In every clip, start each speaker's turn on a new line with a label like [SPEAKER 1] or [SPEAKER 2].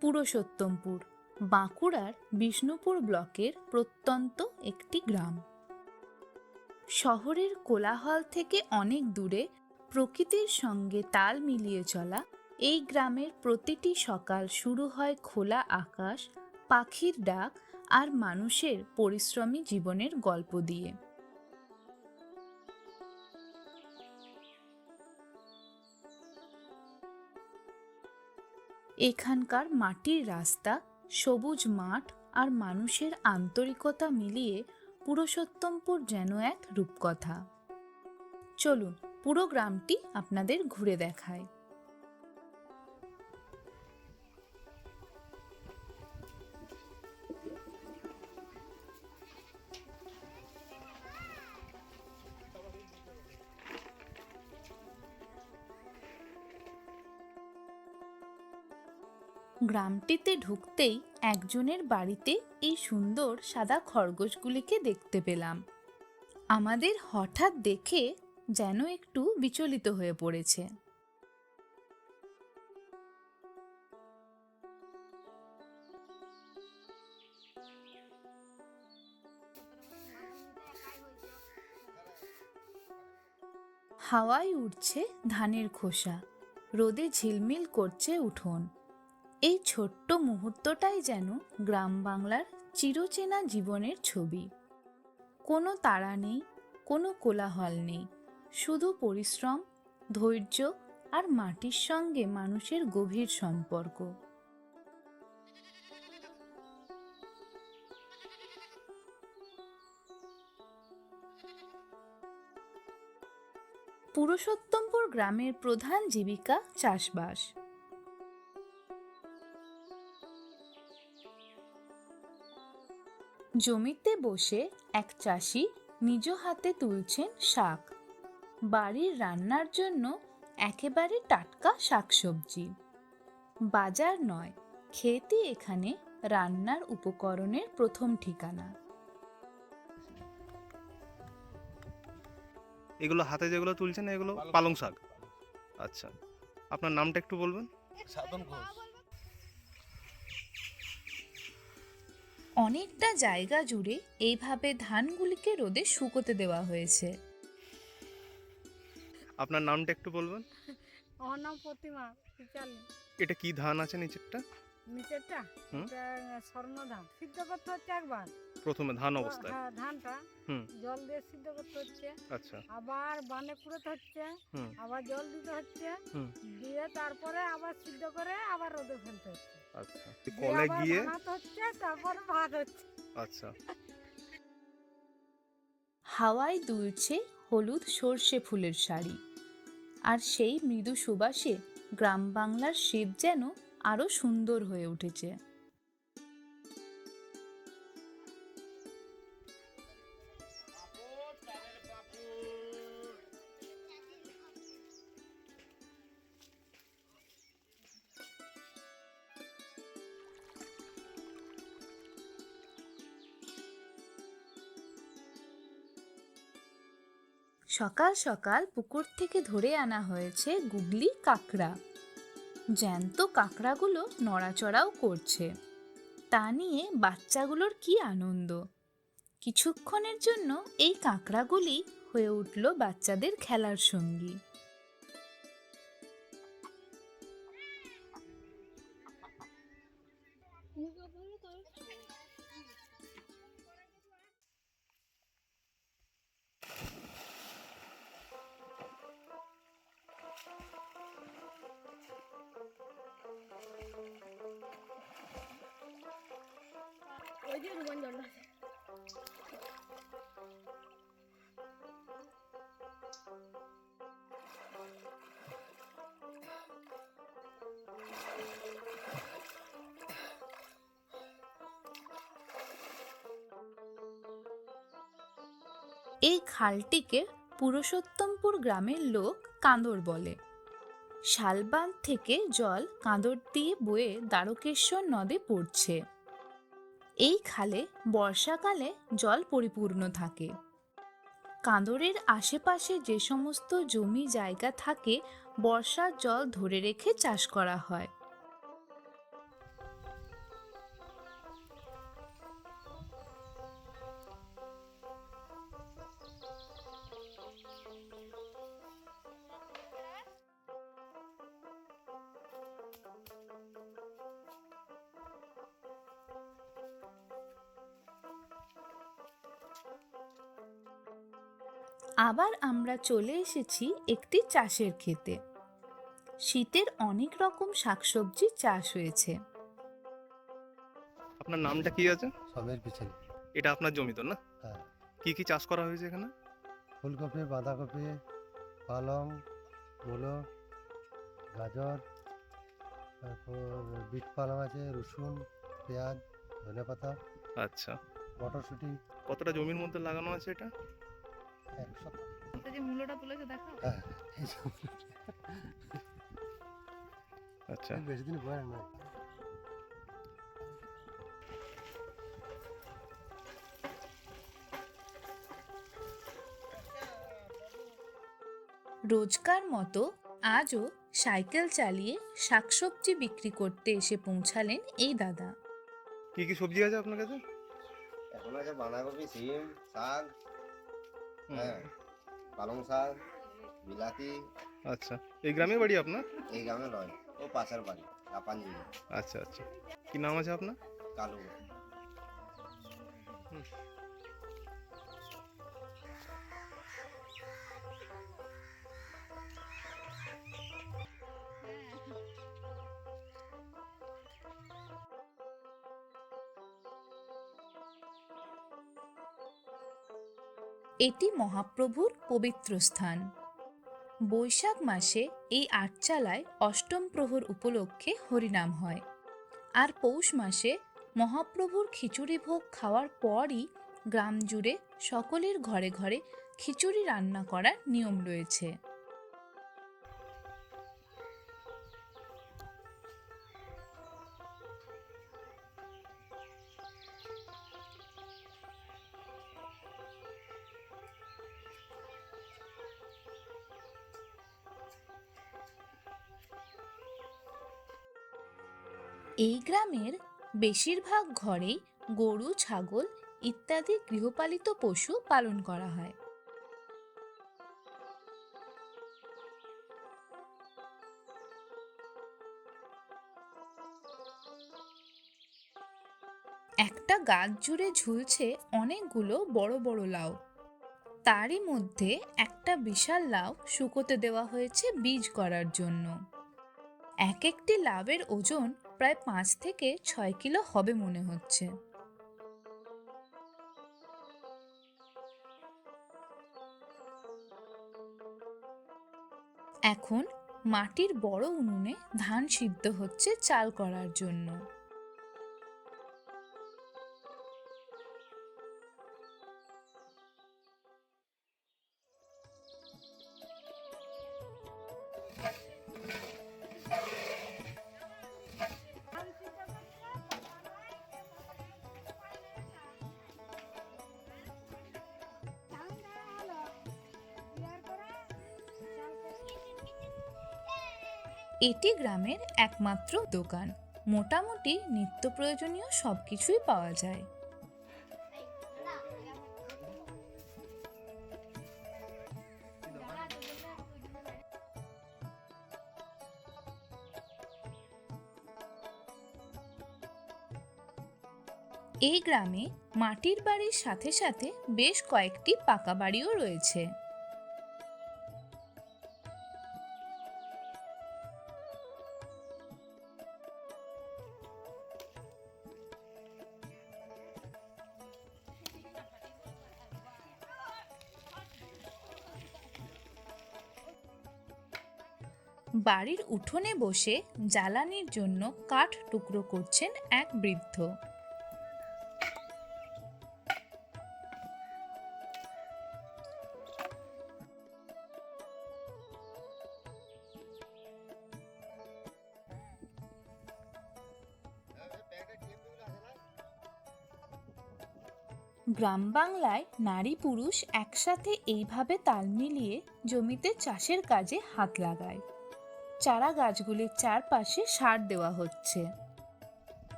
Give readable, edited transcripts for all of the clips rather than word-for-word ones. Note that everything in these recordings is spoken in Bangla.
[SPEAKER 1] পুরুষোত্তমপুর বাঁকুড়ার বিষ্ণুপুর ব্লকের প্রত্যন্ত একটি গ্রাম। শহরের কোলাহল থেকে অনেক দূরে প্রকৃতির সঙ্গে তাল মিলিয়ে চলা এই গ্রামের প্রতিটি সকাল শুরু হয় খোলা আকাশ, পাখির ডাক আর মানুষের পরিশ্রমী জীবনের গল্প দিয়ে। এখানকার মাটির রাস্তা, সবুজ মাঠ আর মানুষের আন্তরিকতা মিলিয়ে পুরুষোত্তমপুর যেন এক রূপকথা। চলুন পুরো গ্রামটি আপনাদের ঘুরে দেখায়। গ্রামটিতে ঢুকতেই একজনের বাড়িতে এই সুন্দর সাদা খরগোশগুলিকে দেখতে পেলাম। আমাদের হঠাৎ দেখে যেন একটু বিচলিত হয়ে পড়েছে। হাওয়ায় উড়ছে ধানের খোসা, রোদে ঝিলমিল করছে উঠোন। এই ছোট্ট মুহূর্তটাই যেন গ্রাম বাংলার চিরচেনা জীবনের ছবি। কোনো তাড়া নেই, কোনো কোলাহল নেই, শুধু পরিশ্রম, ধৈর্য আর মাটির সঙ্গে মানুষের গভীর সম্পর্ক। পুরুষোত্তমপুর গ্রামের প্রধান জীবিকা চাষবাস। জমিতে বসে এক চাষি নিজ হাতে তুলছেন শাক, বাড়ির রান্নার জন্য একেবারে টাটকা শাকসবজি। বাজার নয়, ক্ষেতই এখানে রান্নার উপকরণের প্রথম ঠিকানা।
[SPEAKER 2] এগুলো হাতে যেগুলো তুলছেন এগুলো পালং শাক। আচ্ছা, আপনার নামটা একটু বলবেন?
[SPEAKER 3] সাধন ঘোষ।
[SPEAKER 1] অনেকটা জায়গা জুড়ে এইভাবে ধানগুলিকে রোদে শুকোতে দেওয়া হয়েছে।
[SPEAKER 2] আপনার নামটা একটু বলবেন?
[SPEAKER 4] আমার নাম প্রতিমা পিচালি।
[SPEAKER 2] এটা কি ধান আছে নিচেরটা?
[SPEAKER 4] নিচেরটা
[SPEAKER 2] হুম।
[SPEAKER 4] এটা স্বর্ণ ধান। সিদ্ধ করতে হচ্ছে একবার।
[SPEAKER 2] প্রথমে ধান অবস্থায়?
[SPEAKER 4] হ্যাঁ, ধানটা
[SPEAKER 2] হুম।
[SPEAKER 4] জল দিয়ে সিদ্ধ করতে হচ্ছে,
[SPEAKER 2] আচ্ছা।
[SPEAKER 4] আবার বানে কুড়োতে হচ্ছে,
[SPEAKER 2] হুম।
[SPEAKER 4] আবার জল দিতে হচ্ছে,
[SPEAKER 2] হুম।
[SPEAKER 4] দিয়ে তারপরে আবার সিদ্ধ করে আবার রোদে ফেলতে হচ্ছে,
[SPEAKER 2] আচ্ছা,
[SPEAKER 4] দিয়ে
[SPEAKER 2] কলে
[SPEAKER 4] আবার
[SPEAKER 2] গিয়ে?
[SPEAKER 4] বানাতে হচ্ছে, তারপর ভাত হচ্ছে।
[SPEAKER 2] আচ্ছা।
[SPEAKER 1] হাওয়ায় দুলছে হলুদ সর্ষে ফুলের শাড়ি, আর সেই মৃদু সুবাসে গ্রাম বাংলার শীত যেন আরো সুন্দর হয়ে উঠেছে। সকাল সকাল পুকুর থেকে ধরে আনা হয়েছে গুগলি কাঁকড়া। জ্যান্ত কাঁকড়াগুলো নড়াচড়াও করছে, তা নিয়ে বাচ্চাগুলোর কি আনন্দ। কিছুক্ষণের জন্য এই কাঁকড়াগুলি হয়ে উঠল বাচ্চাদের খেলার সঙ্গী।
[SPEAKER 4] ওই যে রুমান জল আছে।
[SPEAKER 1] এই খালটিকে পুরুষোত্তমপুর গ্রামের লোক কাঁদর বলে। শালবাঁধ থেকে জল কাঁদর দিয়ে বয়ে দ্বারকেশ্বর নদে পড়ছে। এই খালে বর্ষাকালে জল পরিপূর্ণ থাকে। কাঁদরের আশেপাশে যে সমস্ত জমি জায়গা থাকে, বর্ষার জল ধরে রেখে চাষ করা হয়। আবার আমরা চলে এসেছি একটি চাষের ক্ষেতে। শীতের অনেক রকম শাকসবজি চাষ হয়েছে।
[SPEAKER 2] আপনার নামটা কি আছে?
[SPEAKER 3] সবের পিছনে।
[SPEAKER 2] এটা আপনার জমি তো না?
[SPEAKER 3] হ্যাঁ,
[SPEAKER 2] কি কি চাষ করা হয়েছে এখানে?
[SPEAKER 3] ফুলকপি, বাঁধাকপি, পালং, মূলো, গাজর, তারপর বিট পালং আছে, রসুন, পেঁয়াজ, ধনেপাতা,
[SPEAKER 2] আচ্ছা,
[SPEAKER 3] মটরশুঁটি।
[SPEAKER 2] কতটা জমির মধ্যে লাগানো আছে এটা?
[SPEAKER 3] 100।
[SPEAKER 1] যে মূলোটা তুলেছে দেখো।
[SPEAKER 3] হ্যাঁ, এই সব
[SPEAKER 2] আচ্ছা,
[SPEAKER 3] বেশি দিন বয় না।
[SPEAKER 1] রোজকার মতো আজও সাইকেল চালিয়ে শাকসবজি বিক্রি করতে এসে পৌঁছালেন এই দাদা।
[SPEAKER 2] কি কি সবজি আছে আপনার কাছে?
[SPEAKER 5] এখন আছে বাঁধাকপি, সিম, শাক,
[SPEAKER 2] হুম,
[SPEAKER 5] হ্যাঁ, পালং শাক, বিলাতি।
[SPEAKER 2] আচ্ছা, এই গ্রামে বাড়ি আপনার?
[SPEAKER 5] এই গ্রামে নয়, ও পাশের বাড়ি আপানজি,
[SPEAKER 2] আচ্ছা আচ্ছা, কি নাম আছে আপনার?
[SPEAKER 5] কালু।
[SPEAKER 1] এটি মহাপ্রভুর পবিত্র স্থান। বৈশাখ মাসে এই আটচালায় অষ্টম প্রহর উপলক্ষে হরিনাম হয়। আর পৌষ মাসে মহাপ্রভুর খিচুড়ি ভোগ খাওয়ার পরই গ্রাম জুড়ে সকলের ঘরে ঘরে খিচুড়ি রান্না করার নিয়ম রয়েছে। এই গ্রামের বেশিরভাগ ঘরেই গরু, ছাগল ইত্যাদি গৃহপালিত পশু পালন করা হয়। একটা গাছ জুড়ে ঝুলছে অনেকগুলো বড় বড় লাউ। তারই মধ্যে একটা বিশাল লাউ শুকোতে দেওয়া হয়েছে বীজ করার জন্য। এক একটি লাউয়ের ওজন প্রায় 5 থেকে 6 কিলো হবে মনে হচ্ছে। এখন মাটির বড় উনুনে ধান সিদ্ধ হচ্ছে চাল করার জন্য। এটি গ্রামের একমাত্র দোকান। মোটামুটি নিত্য প্রয়োজনীয় সবকিছুই পাওয়া যায়। এই গ্রামে মাটির বাড়ির সাথে সাথে বেশ কয়েকটি পাকা বাড়িও রয়েছে। বাড়ির উঠোনে বসে জ্বালানির জন্য কাঠ টুকরো করছেন এক বৃদ্ধ। গ্রাম বাংলায় নারী পুরুষ একসাথে এইভাবে তাল মিলিয়ে জমিতে চাষের কাজে হাত লাগায়। চারা গাছগুলির চারপাশে সার দেওয়া হচ্ছে।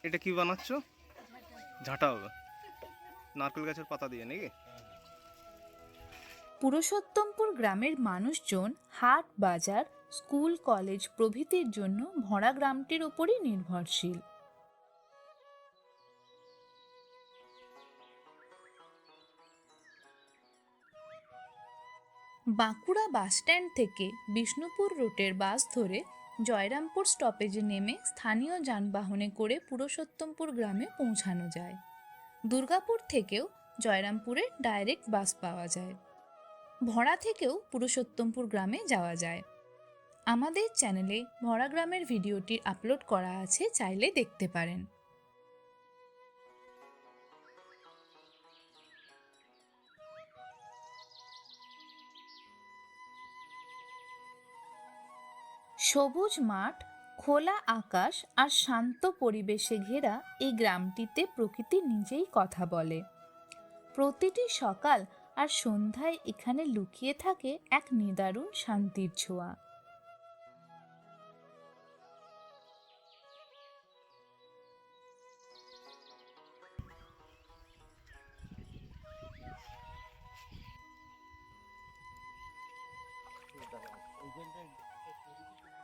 [SPEAKER 2] এটা কি বানাচ্ছো? ঝাঁটা হবে নারকেল গাছের পাতা দিয়ে নাকি?
[SPEAKER 1] পুরুষোত্তমপুর গ্রামের মানুষজন হাট বাজার স্কুল কলেজ প্রভৃতির জন্য ভরা গ্রামটির উপরই নির্ভরশীল। বাঁকুড়া বাসস্ট্যান্ড থেকে বিষ্ণুপুর রুটের বাস ধরে জয়রামপুর স্টপেজে নেমে স্থানীয় যানবাহনে করে পুরুষোত্তমপুর গ্রামে পৌঁছানো যায়। দুর্গাপুর থেকেও জয়রামপুরে ডাইরেক্ট বাস পাওয়া যায়। ভরা থেকেও পুরুষোত্তমপুর গ্রামে যাওয়া যায়। আমাদের চ্যানেলে ভরা গ্রামের ভিডিওটি আপলোড করা আছে, চাইলে দেখতে পারেন। সবুজ মাঠ, খোলা আকাশ আর শান্ত পরিবেশে ঘেরা এই গ্রামটিতে প্রকৃতি নিজেই কথা বলে। প্রতিটি সকাল আর সন্ধ্যায় এখানে লুকিয়ে থাকে এক নিদারুণ শান্তির ছোঁয়া।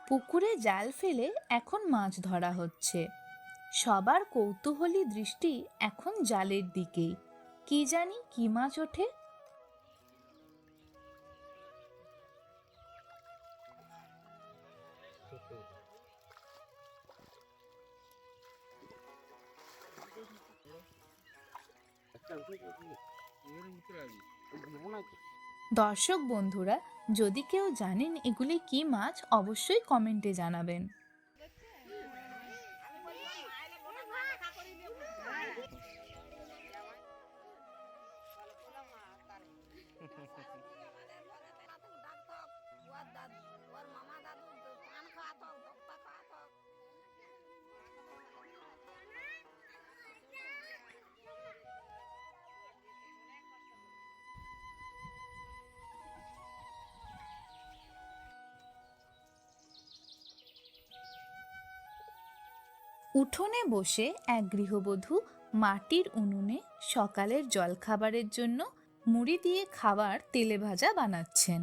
[SPEAKER 1] পুকুরে জাল ফেলে এখন মাছ ধরা হচ্ছে। সবার কৌতূহলী দৃষ্টি এখন জালের দিকেই। কি জানি কি মাছ ওঠে। দর্শক বন্ধুরা, যদি কেউ জানেন এগুলি কি মাছ, অবশ্যই কমেন্টে জানাবেন। উঠোনে বসে এক গৃহবধূ মাটির উনুনে সকালের জলখাবারের জন্য মুড়ি দিয়ে খাবার তেলে ভাজা বানাচ্ছেন।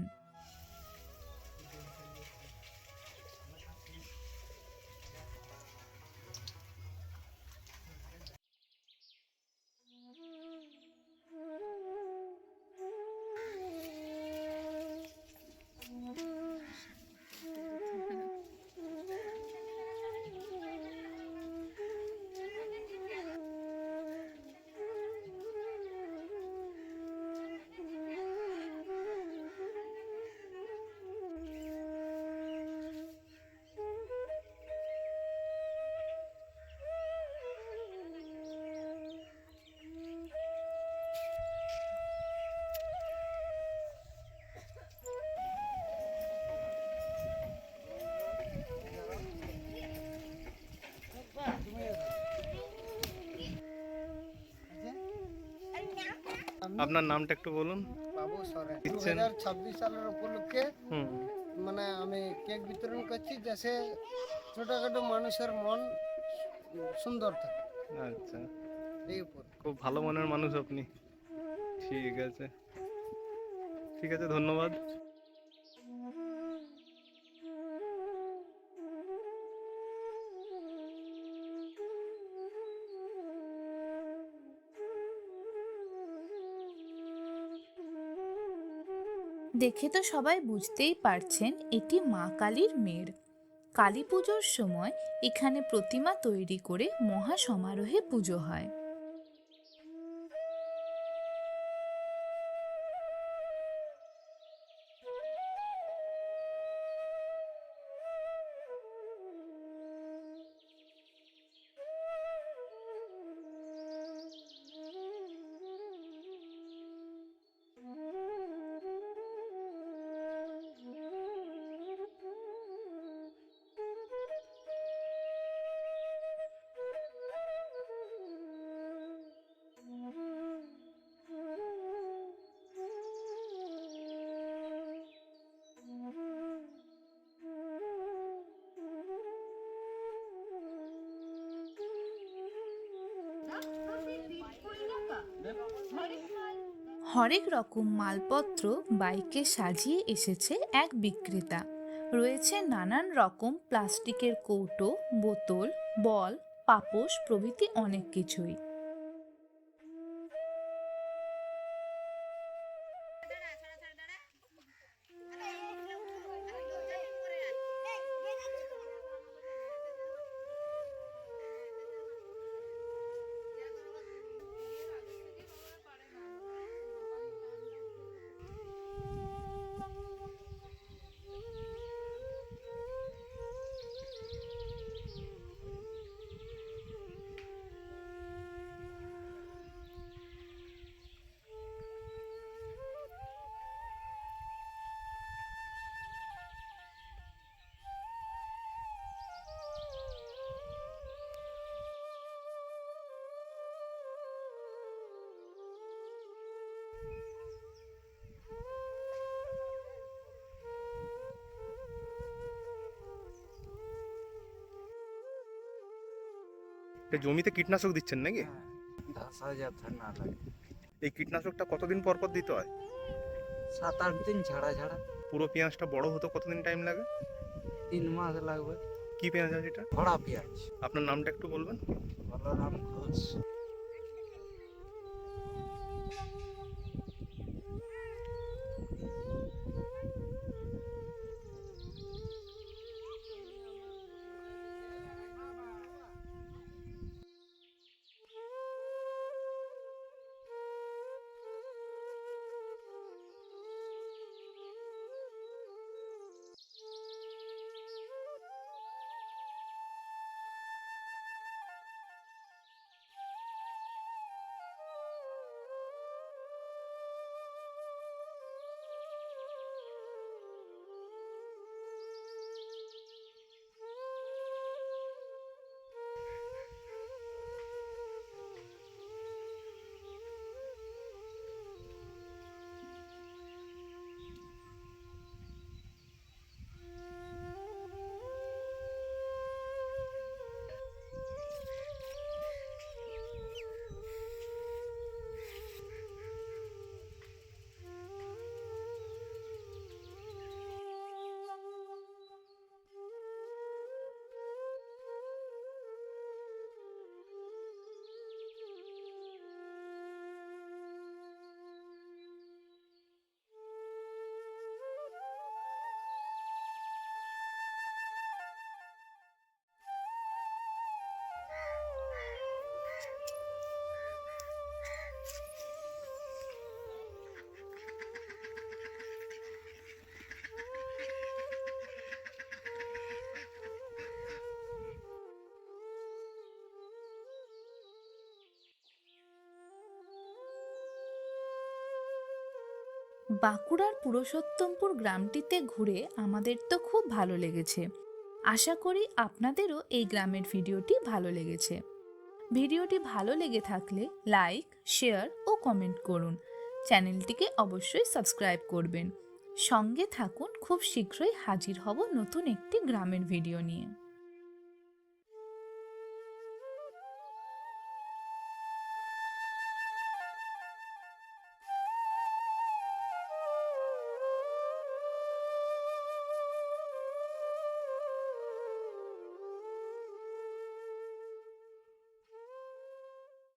[SPEAKER 2] আপনার নামটা একটু বলুন।
[SPEAKER 3] বাবু সরেন।
[SPEAKER 2] দিচ্ছেন।
[SPEAKER 3] 2026 সালের উপলক্ষে
[SPEAKER 2] হুম।
[SPEAKER 3] মানে আমি কেক বিতরণ করছি, যাতে ছোটখাটো মানুষের মন সুন্দর থাকে।
[SPEAKER 2] আচ্ছা,
[SPEAKER 3] এই উপর
[SPEAKER 2] খুব ভালো মনের মানুষ আপনি। ঠিক আছে, ঠিক আছে, ধন্যবাদ।
[SPEAKER 1] দেখে তো সবাই বুঝতেই পারছেন এটি মা কালীর মেড়। কালী পুজোর সময় এখানে প্রতিমা তৈরি করে মহা সমারোহে পুজো হয়। হরেক রকম মালপত্র বাইকে সাজিয়ে এসেছে এক বিক্রেতা। রয়েছে নানান রকম প্লাস্টিকের কৌটো, বোতল, বল, পাপোশ প্রভৃতি অনেক কিছুই।
[SPEAKER 2] এটা জমিতে কীটনাশক দিচ্ছেন নাকি?
[SPEAKER 6] ধসা যাতে না লাগে।
[SPEAKER 2] এই কীটনাশকটা কতদিন পর পর দিতে হয়?
[SPEAKER 6] 7-8 দিন ছাড়া ছাড়া।
[SPEAKER 2] পুরো পেঁয়াজটা বড় হতে কতদিন টাইম লাগে?
[SPEAKER 6] 3 মাস লাগবে।
[SPEAKER 2] কি পেঁয়াজ আছে এটা?
[SPEAKER 6] ভরা পেঁয়াজ।
[SPEAKER 2] আপনার নামটা একটু বলবেন?
[SPEAKER 6] বলরাম ঘোষ।
[SPEAKER 1] বাঁকুড়ার পুরুষোত্তমপুর গ্রামটিতে ঘুরে আমাদের তো খুব ভালো লেগেছে। আশা করি আপনাদেরও এই গ্রামের ভিডিওটি ভালো লেগেছে। ভিডিওটি ভালো লেগে থাকলে লাইক, শেয়ার ও কমেন্ট করুন। চ্যানেলটিকে অবশ্যই সাবস্ক্রাইব করবেন। সঙ্গে থাকুন, খুব শীঘ্রই হাজির হব নতুন একটি গ্রামের ভিডিও নিয়ে।